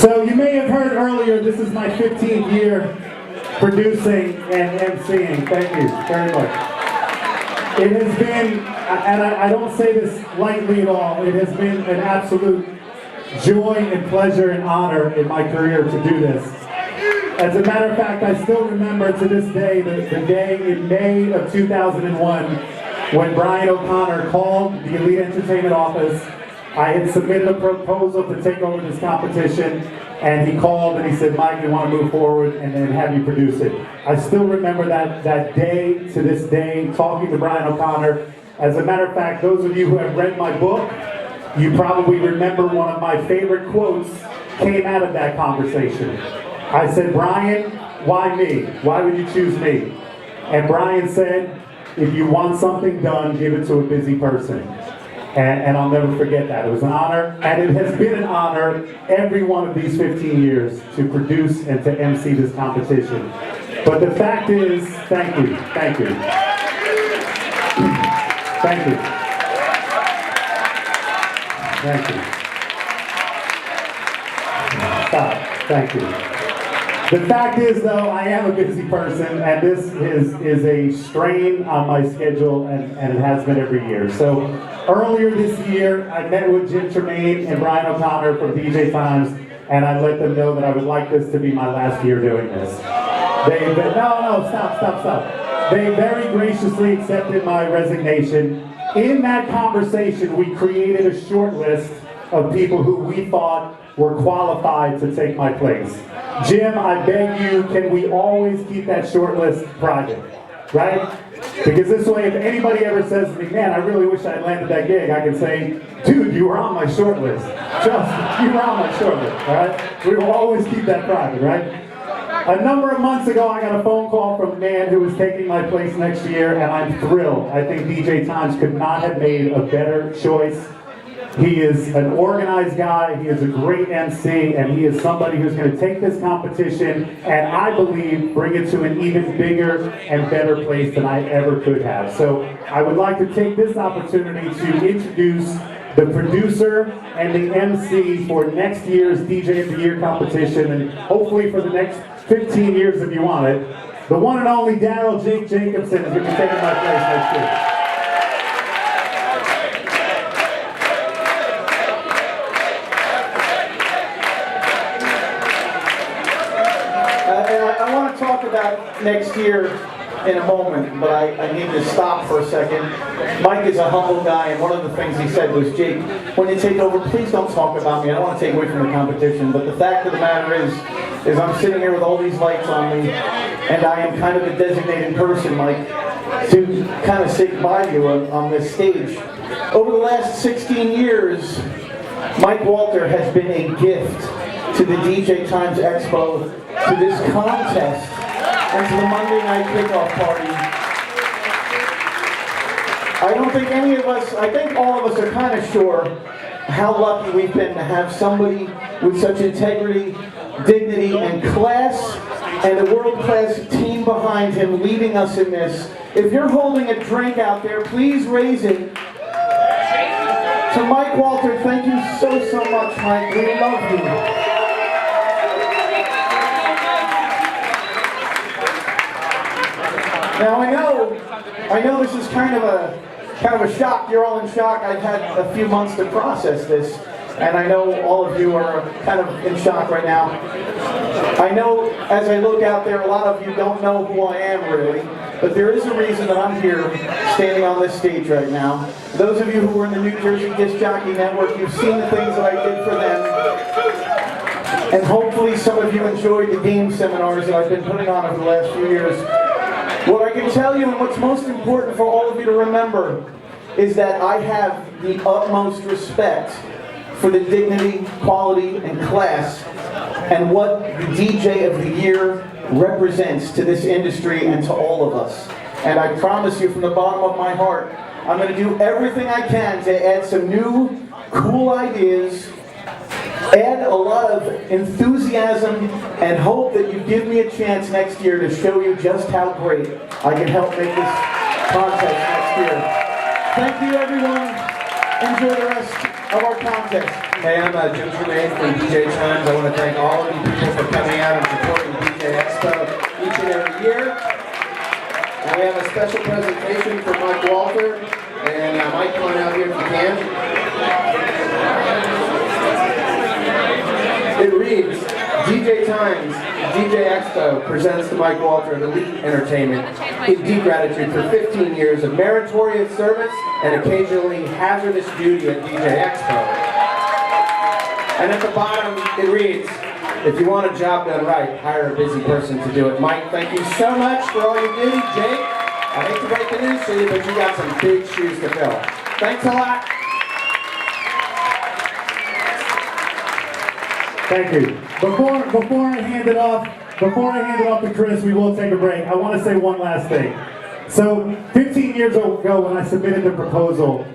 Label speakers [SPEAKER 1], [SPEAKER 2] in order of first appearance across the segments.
[SPEAKER 1] So you may have heard earlier, this is my 15th year producing and MCing. Thank you very much. It has been, and I don't say this lightly at all, it has been an absolute joy and pleasure and honor in my career to do this. As a matter of fact, I still remember to this day, the day in May of 2001 when Brian O'Connor called the Elite Entertainment office. I had submitted a proposal to take over this competition, and he called and he said, "Mike, we want to move forward and then have you produce it." I still remember that day to this day, talking to Brian O'Connor. As a matter of fact, those of you who have read my book, you probably remember one of my favorite quotes came out of that conversation. I said, "Brian, why me? Why would you choose me?" And Brian said, "If you want something done, give it to a busy person." And I'll never forget that. It was an honor, and it has been an honor every one of these 15 years to produce and to MC this competition. But the fact is, thank you. Thank you. Thank you. Stop. Thank you. The fact is, though, I am a busy person, and this is a strain on my schedule, and it has been every year. So earlier this year, I met with Jim Tremaine and Brian O'Connor from DJ Times, and I let them know that I would like this to be my last year doing this. Stop. They very graciously accepted my resignation. In that conversation, we created a short list of people who we thought were qualified to take my place. Jim, I beg you, can we always keep that short list private, right? Because this way, if anybody ever says to me, "Man, I really wish I had landed that gig," I can say, "Dude, you were on my short list. Just, you were on my short list," all right? We will always keep that private, right? A number of months ago, I got a phone call from a man who was taking my place next year, and I'm thrilled. I think DJ Times could not have made a better choice. He is an organized guy, he is a great MC, and he is somebody who's going to take this competition and I believe bring it to an even bigger and better place than I ever could have. So I would like to take this opportunity to introduce the producer and the MC for next year's DJ of the Year competition, and hopefully for the next 15 years if you want it. The one and only Daryl Jake Jacobson is going to be taking my place next year.
[SPEAKER 2] I want to talk about next year in a moment, but I need to stop for a second. Mike is a humble guy, and one of the things he said was, "Jake, when you take over, please don't talk about me. I don't want to take away from the competition." But the fact of the matter is I'm sitting here with all these lights on me, and I am kind of a designated person, Mike, to kind of say goodbye to you on this stage. Over the last 16 years, Mike Walter has been a gift to the DJ Times Expo, to this contest, and to the Monday night kickoff party. I don't think any of us, I think all of us are kind of sure how lucky we've been to have somebody with such integrity, dignity, and class, and a world-class team behind him leading us in this. If you're holding a drink out there, please raise it. To Mike Walter, thank you so much, Mike. We love you. Now I know this is kind of a shock. You're all in shock. I've had a few months to process this, and I know all of you are kind of in shock right now. I know as I look out there, a lot of you don't know who I am really, but there is a reason that I'm here standing on this stage right now. Those of you who were in the New Jersey Disc Jockey Network, you've seen the things that I did for them. And hopefully some of you enjoyed the game seminars that I've been putting on over the last few years. What I can tell you, and what's most important for all of you to remember, is that I have the utmost respect for the dignity, quality, and class, and what the DJ of the Year represents to this industry and to all of us. And I promise you from the bottom of my heart, I'm going to do everything I can to add some new, cool ideas, add a lot of enthusiasm, and hope that you give me a chance next year to show you just how great I can help make this contest next year. Thank you, everyone. Enjoy the rest of our contest. Hey, I'm Jim Tremaine from DJ Times. I want to thank all of you people for coming out and supporting DJ Expo each and every year. And we have a special presentation for Mike Walter. And Mike, come on out here if you can. It reads, DJ Times, DJ Expo presents to Mike Walter the Elite Entertainment in deep gratitude for 15 years of meritorious service and occasionally hazardous duty at DJ Expo. And at the bottom it reads, if you want a job done right, hire a busy person to do it. Mike, thank you so much for all you do. Jake, I hate to break the news to you, but you got some big shoes to fill. Thanks a lot.
[SPEAKER 1] Thank you. Before I hand it off to Chris, we will take a break. I want to say one last thing. So 15 years ago when I submitted the proposal,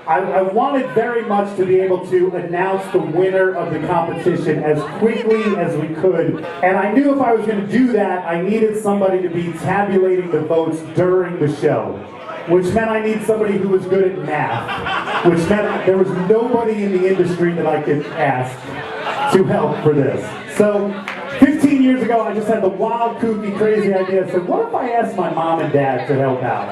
[SPEAKER 1] I wanted very much to be able to announce the winner of the competition as quickly as we could. And I knew if I was going to do that, I needed somebody to be tabulating the votes during the show, which meant I need somebody who was good at math, which meant there was nobody in the industry that I could ask to help for this. So 15 years ago, I just had the wild, kooky, crazy idea. I said, what if I asked my mom and dad to help out?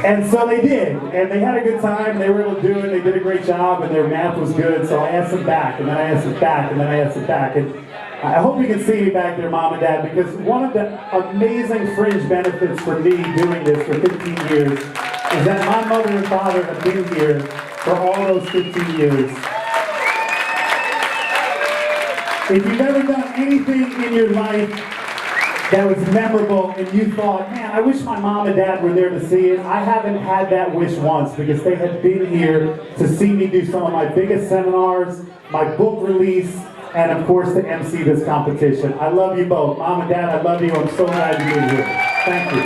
[SPEAKER 1] And so they did, and they had a good time. They were able to do it. They did a great job, and their math was good. So I asked them back, and then I asked them back, and then I asked them back. And I hope you can see me back there, Mom and Dad, because one of the amazing fringe benefits for me doing this for 15 years is that my mother and father have been here for all those 15 years. If you've ever done anything in your life that was memorable and you thought, man, I wish my mom and dad were there to see it, I haven't had that wish once because they have been here to see me do some of my biggest seminars, my book release, and of course to MC this competition. I love you both. Mom and Dad, I love you. I'm so glad you're here. Thank you.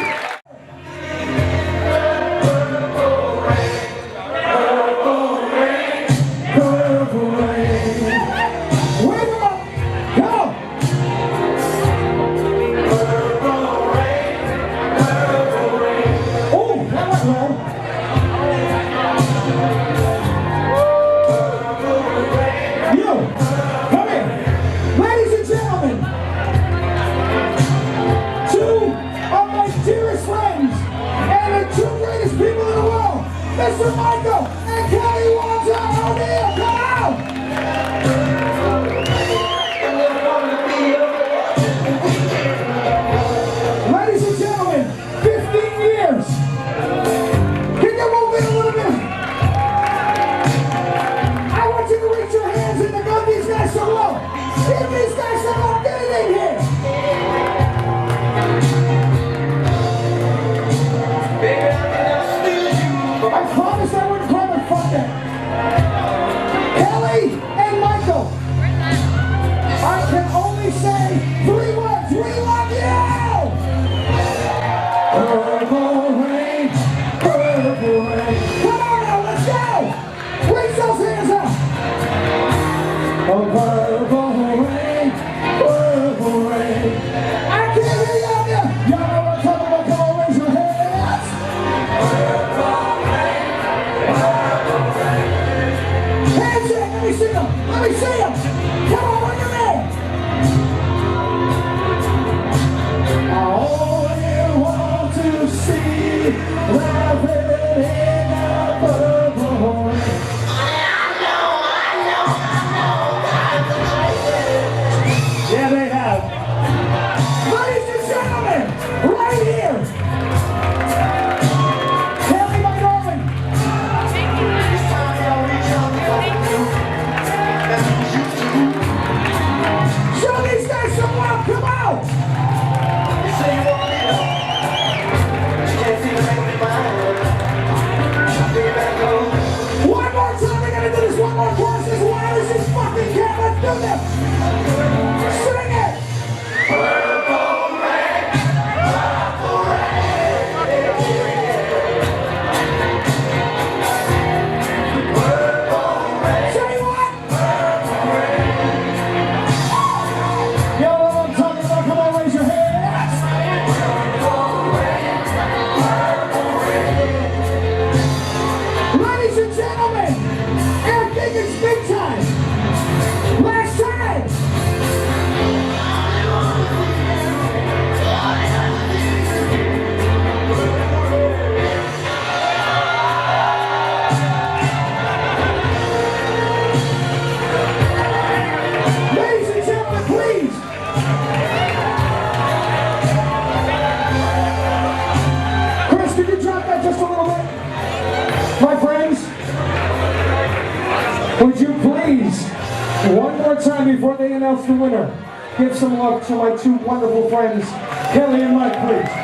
[SPEAKER 3] Mr. Michael and Kelly Walter O'Neill, come out! Ladies and gentlemen, 15 years. Can you move in a little bit? I want you to reach your hands in and give these guys some love. Give these guys some love. Get it in here. I promised I wouldn't grab and fuck that. Kelly and Michael, I can only say 3 words. We love you! Purple rain, purple rain. Come on now, let's go! Raise those hands up. Oh, purple rain, purple rain. I can't hear you out there. Y'all know what I'm talking about? Come on, raise your hands. Let me see them. Let me see them. Come on, bring them in. I only want to see laughing in the purple rain.
[SPEAKER 1] Yeah, they have.
[SPEAKER 3] Ladies and gentlemen, right here. Kelly, my darling. Show these guys some love, come out! One more time, we're gonna do this one more chorus as loud as you fucking can. Let's do this! Sing it! Purple rain, purple rain. Purple rain. Say what? Purple rain. You know what I'm talking about? Come on, raise your hands. Purple rain, purple rain. Ladies and gentlemen, think it's big time. Last time. Ladies and gentlemen, please. Chris, could you drop that just a little bit? My friends, would you please, one more time before they announce the winner, give some love to my two wonderful friends, Kelly and Mike, please.